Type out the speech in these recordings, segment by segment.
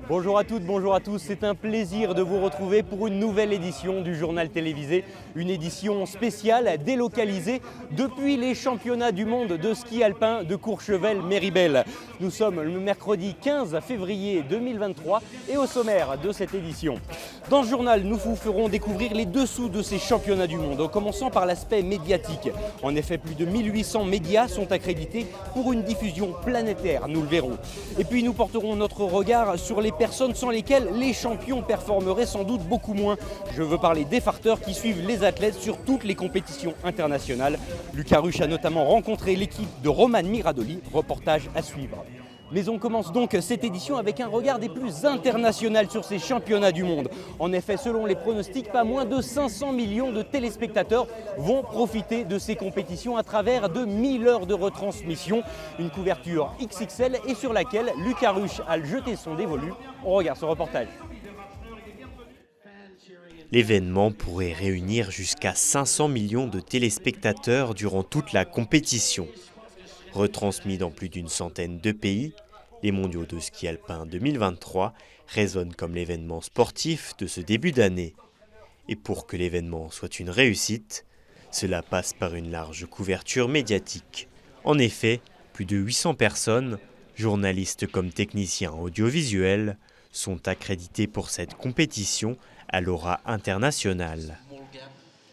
Bonjour à toutes, bonjour à tous, c'est un plaisir de vous retrouver pour une nouvelle édition du journal télévisé, une édition spéciale délocalisée depuis les championnats du monde de ski alpin de Courchevel-Méribel. Nous sommes le mercredi 15 février 2023 et au sommaire de cette édition. Dans ce journal, nous vous ferons découvrir les dessous de ces championnats du monde, en commençant par l'aspect médiatique. En effet, plus de 1800 médias sont accrédités pour une diffusion planétaire, nous le verrons. Et puis nous porterons notre regard sur les personnes sans lesquelles les champions performeraient sans doute beaucoup moins. Je veux parler des farteurs qui suivent les athlètes sur toutes les compétitions internationales. Lucas Ruche a notamment rencontré l'équipe de Roman Miradoli, reportage à suivre. Mais on commence donc cette édition avec un regard des plus internationaux sur ces championnats du monde. En effet, selon les pronostics, pas moins de 500 millions de téléspectateurs vont profiter de ces compétitions à travers de 1000 heures de retransmission. Une couverture XXL et sur laquelle Lucas Ruche a jeté son dévolu. On regarde ce reportage. L'événement pourrait réunir jusqu'à 500 millions de téléspectateurs durant toute la compétition. Retransmis dans plus d'une centaine de pays, les mondiaux de ski alpin 2023 résonnent comme l'événement sportif de ce début d'année. Et pour que l'événement soit une réussite, cela passe par une large couverture médiatique. En effet, plus de 800 personnes, journalistes comme techniciens audiovisuels, sont accrédités pour cette compétition à l'aura internationale.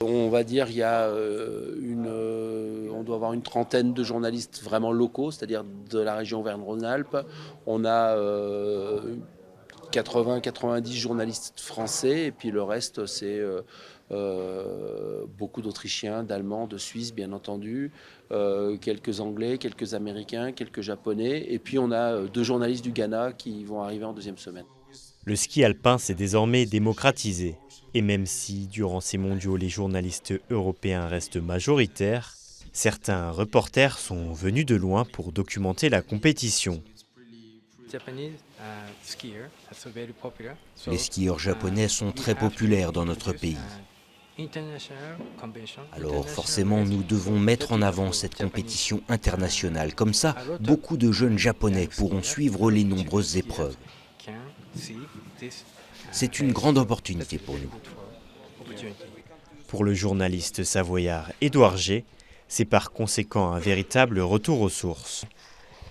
On va dire qu'il y a on doit avoir une trentaine de journalistes vraiment locaux, c'est-à-dire de la région Auvergne-Rhône-Alpes. On a 80-90 journalistes français et puis le reste c'est beaucoup d'Autrichiens, d'Allemands, de Suisses bien entendu, quelques Anglais, quelques Américains, quelques Japonais et puis on a 2 journalistes du Ghana qui vont arriver en deuxième semaine. Le ski alpin s'est désormais démocratisé. Et même si, durant ces mondiaux, les journalistes européens restent majoritaires, certains reporters sont venus de loin pour documenter la compétition. Les skieurs japonais sont très populaires dans notre pays. Alors forcément, nous devons mettre en avant cette compétition internationale. Comme ça, beaucoup de jeunes japonais pourront suivre les nombreuses épreuves. C'est une grande opportunité pour nous. Pour le journaliste savoyard Édouard G, c'est par conséquent un véritable retour aux sources.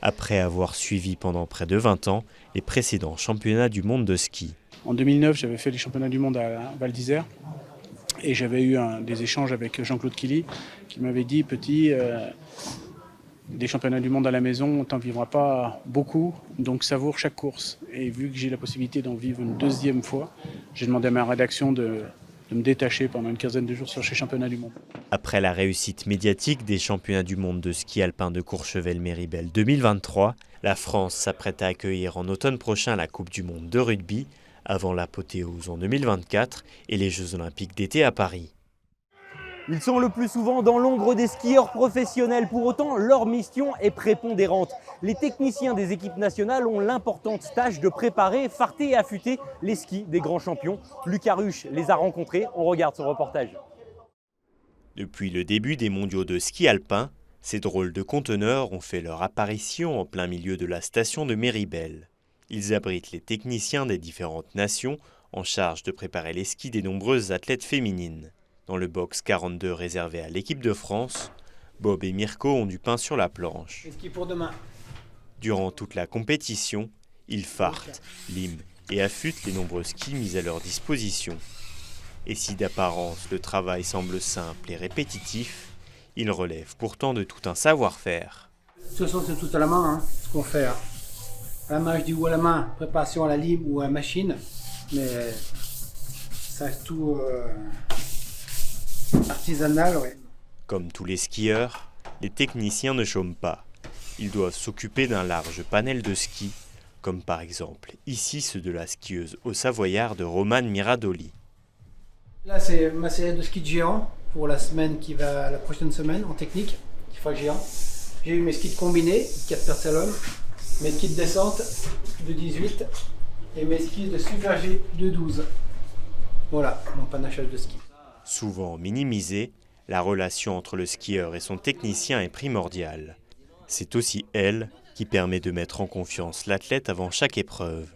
Après avoir suivi pendant près de 20 ans les précédents championnats du monde de ski. En 2009, j'avais fait les championnats du monde à Val d'Isère et j'avais eu des échanges avec Jean-Claude Killy qui m'avait dit « Petit, des championnats du monde à la maison, t'en vivras pas beaucoup, donc savoure chaque course. » Et vu que j'ai la possibilité d'en vivre une deuxième fois, j'ai demandé à ma rédaction de me détacher pendant une quinzaine de jours sur ces championnats du monde. Après la réussite médiatique des championnats du monde de ski alpin de Courchevel-Méribel 2023, la France s'apprête à accueillir en automne prochain la Coupe du monde de rugby, avant l'apothéose en 2024 et les Jeux olympiques d'été à Paris. Ils sont le plus souvent dans l'ombre des skieurs professionnels. Pour autant, leur mission est prépondérante. Les techniciens des équipes nationales ont l'importante tâche de préparer, farter et affûter les skis des grands champions. Lucas Ruche les a rencontrés. On regarde ce reportage. Depuis le début des mondiaux de ski alpin, ces drôles de conteneurs ont fait leur apparition en plein milieu de la station de Méribel. Ils abritent les techniciens des différentes nations en charge de préparer les skis des nombreuses athlètes féminines. Dans le box 42 réservé à l'équipe de France, Bob et Mirko ont du pain sur la planche. Durant toute la compétition, ils fartent, liment et affûtent les nombreux skis mis à leur disposition. Et si d'apparence le travail semble simple et répétitif, il relève pourtant de tout un savoir-faire. De toute façon, c'est tout à la main, ce qu'on fait. À la main, je dis ou à la main, préparation à la lime ou à la machine, mais ça reste tout artisanal, oui. Comme tous les skieurs, les techniciens ne chôment pas. Ils doivent s'occuper d'un large panel de skis, comme par exemple ici ceux de la skieuse au Savoyard de Roman Miradoli. Là, c'est ma série de ski de géant pour la prochaine semaine en technique, qui fera géant. J'ai eu mes skis de combiné, 4 personnes, mes skis de descente de 18 et mes skis de super G de 12. Voilà, mon panachage de ski. Souvent minimisée, la relation entre le skieur et son technicien est primordiale. C'est aussi elle qui permet de mettre en confiance l'athlète avant chaque épreuve.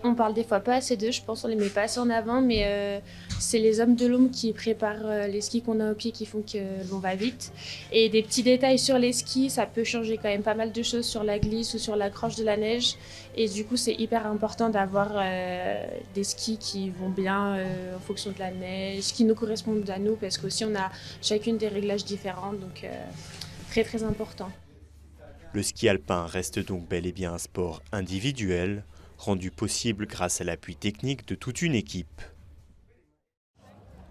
On parle des fois pas assez d'eux, je pense, on les met pas assez en avant, mais c'est les hommes de l'ombre qui préparent les skis qu'on a au pied qui font que l'on va vite. Et des petits détails sur les skis, ça peut changer quand même pas mal de choses sur la glisse ou sur l'accroche de la neige. Et du coup, c'est hyper important d'avoir des skis qui vont bien en fonction de la neige, qui nous correspondent à nous, parce qu'aussi on a chacune des réglages différents, donc très très important. Le ski alpin reste donc bel et bien un sport individuel, rendu possible grâce à l'appui technique de toute une équipe.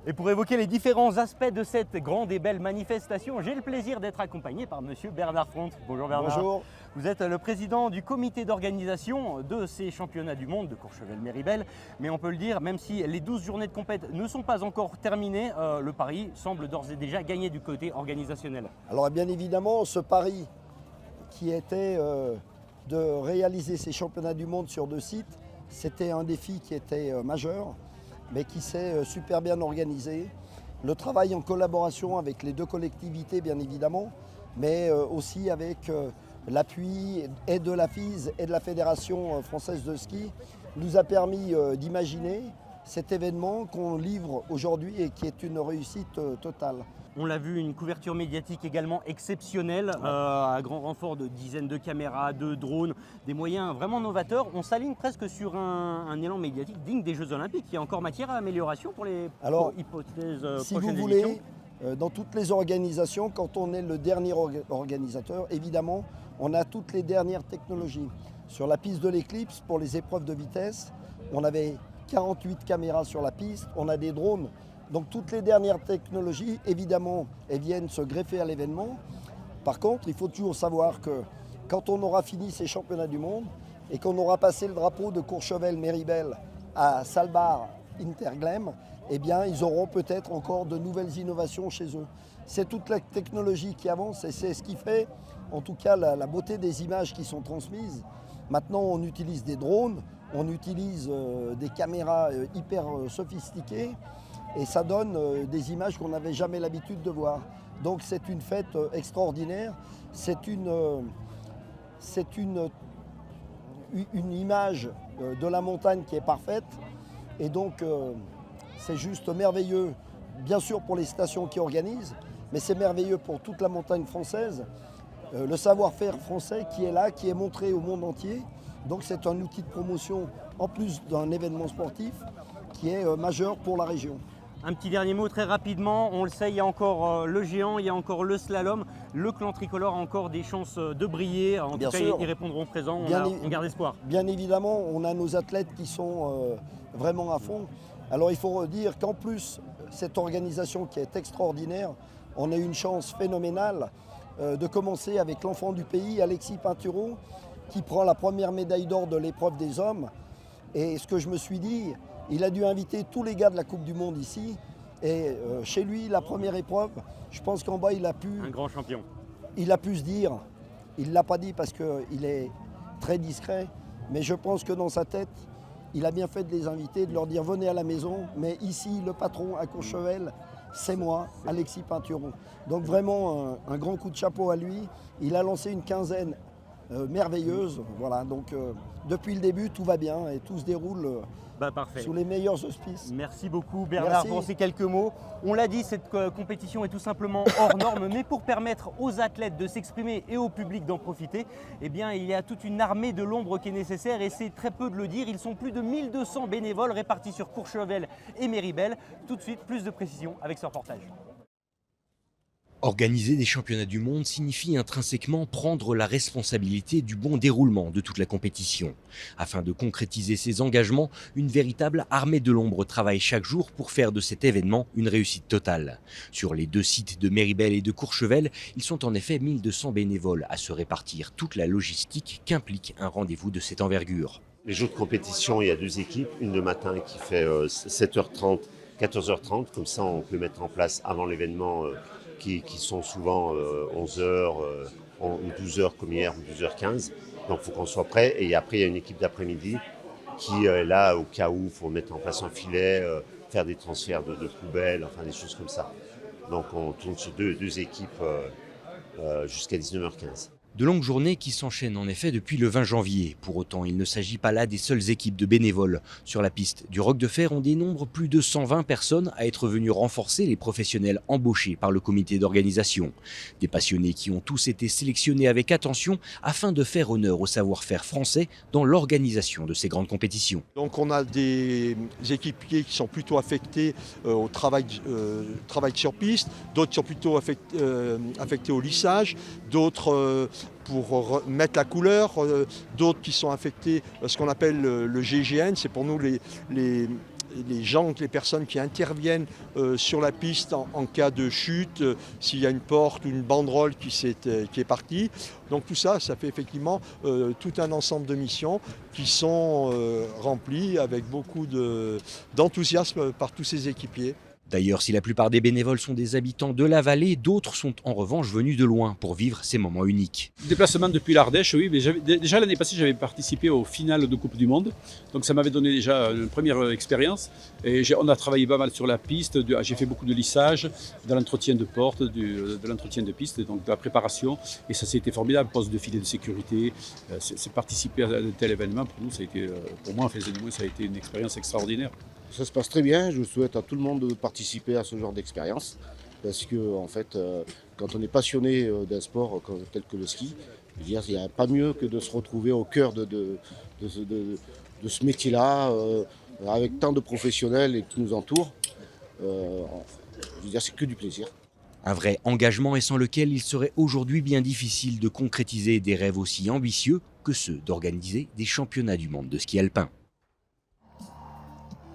Et pour évoquer les différents aspects de cette grande et belle manifestation, j'ai le plaisir d'être accompagné par monsieur Bernard Fronte. Bonjour Bernard. Bonjour. Vous êtes le président du comité d'organisation de ces championnats du monde de Courchevel-Méribel. Mais on peut le dire, même si les 12 journées de compète ne sont pas encore terminées, le pari semble d'ores et déjà gagner du côté organisationnel. Alors bien évidemment, ce pari qui était de réaliser ces championnats du monde sur 2 sites, c'était un défi qui était majeur, mais qui s'est super bien organisé. Le travail en collaboration avec les 2 collectivités, bien évidemment, mais aussi avec l'appui et de la FIS et de la Fédération française de ski, nous a permis d'imaginer cet événement qu'on livre aujourd'hui et qui est une réussite totale. On l'a vu, une couverture médiatique également exceptionnelle, à grand renfort de dizaines de caméras, de drones, des moyens vraiment novateurs. On s'aligne presque sur un élan médiatique digne des Jeux Olympiques. Il y a encore matière à amélioration pour les hypothèses si prochaines vous éditions. voulez, dans toutes les organisations, quand on est le dernier organisateur, évidemment, on a toutes les dernières technologies. Sur la piste de l'Eclipse, pour les épreuves de vitesse, on avait 48 caméras sur la piste, on a des drones. Donc toutes les dernières technologies, évidemment, elles viennent se greffer à l'événement. Par contre, il faut toujours savoir que quand on aura fini ces championnats du monde et qu'on aura passé le drapeau de Courchevel-Méribel à Salbar Interglem, eh bien, ils auront peut-être encore de nouvelles innovations chez eux. C'est toute la technologie qui avance et c'est ce qui fait, en tout cas, la beauté des images qui sont transmises. Maintenant, on utilise des drones, on utilise des caméras hyper sophistiquées. Et ça donne des images qu'on n'avait jamais l'habitude de voir. Donc c'est une fête extraordinaire, c'est une image de la montagne qui est parfaite. Et donc c'est juste merveilleux, bien sûr pour les stations qui organisent, mais c'est merveilleux pour toute la montagne française. Le savoir-faire français qui est là, qui est montré au monde entier. Donc c'est un outil de promotion en plus d'un événement sportif qui est majeur pour la région. Un petit dernier mot très rapidement, on le sait, il y a encore le géant, il y a encore le slalom. Le clan tricolore a encore des chances de briller. En tout cas, ils répondront présent, on garde espoir. Bien évidemment, on a nos athlètes qui sont vraiment à fond. Alors il faut dire qu'en plus, cette organisation qui est extraordinaire, on a eu une chance phénoménale de commencer avec l'enfant du pays, Alexis Pinturo, qui prend la première médaille d'or de l'épreuve des hommes. Et ce que je me suis dit, il a dû inviter tous les gars de la Coupe du Monde ici. Et chez lui, la première épreuve, je pense qu'en bas, il a pu... Un grand champion. Il a pu se dire, il ne l'a pas dit parce qu'il est très discret, mais je pense que dans sa tête, il a bien fait de les inviter, de leur dire venez à la maison. Mais ici, le patron à Courchevel, c'est moi, Alexis Pinturo. Donc vraiment, un grand coup de chapeau à lui. Il a lancé une quinzaine merveilleuse. Voilà, donc depuis le début, tout va bien et tout se déroule sous les meilleurs auspices. Merci beaucoup Bernard pour ces quelques mots. On l'a dit, cette compétition est tout simplement hors norme, mais pour permettre aux athlètes de s'exprimer et au public d'en profiter, eh bien, il y a toute une armée de l'ombre qui est nécessaire et c'est très peu de le dire. Ils sont plus de 1200 bénévoles répartis sur Courchevel et Méribel. Tout de suite, plus de précision avec ce reportage. Organiser des championnats du monde signifie intrinsèquement prendre la responsabilité du bon déroulement de toute la compétition. Afin de concrétiser ces engagements, une véritable armée de l'ombre travaille chaque jour pour faire de cet événement une réussite totale. Sur les 2 sites de Méribel et de Courchevel, ils sont en effet 1200 bénévoles à se répartir toute la logistique qu'implique un rendez-vous de cette envergure. Les jours de compétition, il y a 2 équipes, une le matin qui fait 7h30, 14h30, comme ça on peut mettre en place avant l'événement qui sont souvent 11h ou 12h comme hier, ou 12h15. Donc il faut qu'on soit prêt. Et après, il y a une équipe d'après-midi qui est là au cas où il faut mettre en place un filet, faire des transferts de poubelles, enfin des choses comme ça. Donc on tourne sur deux équipes jusqu'à 19h15. De longues journées qui s'enchaînent en effet depuis le 20 janvier. Pour autant, il ne s'agit pas là des seules équipes de bénévoles. Sur la piste du Roc de Fer, on dénombre plus de 120 personnes à être venues renforcer les professionnels embauchés par le comité d'organisation. Des passionnés qui ont tous été sélectionnés avec attention afin de faire honneur au savoir-faire français dans l'organisation de ces grandes compétitions. Donc on a des équipiers qui sont plutôt affectés au travail sur piste, d'autres sont plutôt affectés au lissage, d'autres pour mettre la couleur, d'autres qui sont affectés à ce qu'on appelle le GGN, c'est pour nous les gens, les personnes qui interviennent sur la piste en cas de chute, s'il y a une porte ou une banderole qui est partie. Donc tout ça, ça fait effectivement tout un ensemble de missions qui sont remplies avec beaucoup d'enthousiasme par tous ces équipiers. D'ailleurs, si la plupart des bénévoles sont des habitants de la vallée, d'autres sont en revanche venus de loin pour vivre ces moments uniques. Déplacement depuis l'Ardèche, oui, mais déjà l'année passée j'avais participé aux finales de Coupe du Monde, donc ça m'avait donné déjà une première expérience. Et on a travaillé pas mal sur la piste, j'ai fait beaucoup de lissage, de l'entretien de porte, de l'entretien de piste, donc de la préparation, et ça c'était formidable, poste de filet de sécurité, c'est participer à un tel événement, pour nous ça a été, pour moi ça a été une expérience extraordinaire. Ça se passe très bien, je souhaite à tout le monde de participer à ce genre d'expérience parce que en fait, quand on est passionné d'un sport tel que le ski, il n'y a pas mieux que de se retrouver au cœur de ce métier-là, avec tant de professionnels qui nous entourent. C'est que du plaisir. Un vrai engagement et sans lequel il serait aujourd'hui bien difficile de concrétiser des rêves aussi ambitieux que ceux d'organiser des championnats du monde de ski alpin.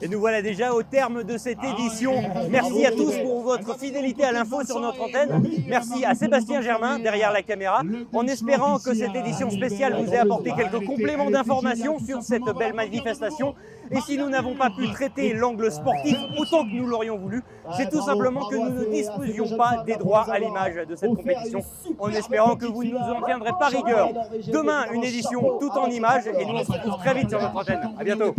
Et nous voilà déjà au terme de cette édition. Merci à tous pour votre fidélité à l'info sur notre antenne. Merci à Sébastien Germain derrière la caméra, en espérant que cette édition spéciale vous ait apporté quelques compléments d'information sur cette belle manifestation. Et si nous n'avons pas pu traiter l'angle sportif autant que nous l'aurions voulu, c'est tout simplement que nous ne disposions pas des droits à l'image de cette compétition, en espérant que vous ne nous en tiendrez pas rigueur. Demain, une édition tout en images et nous on se retrouve très vite sur notre antenne. À bientôt.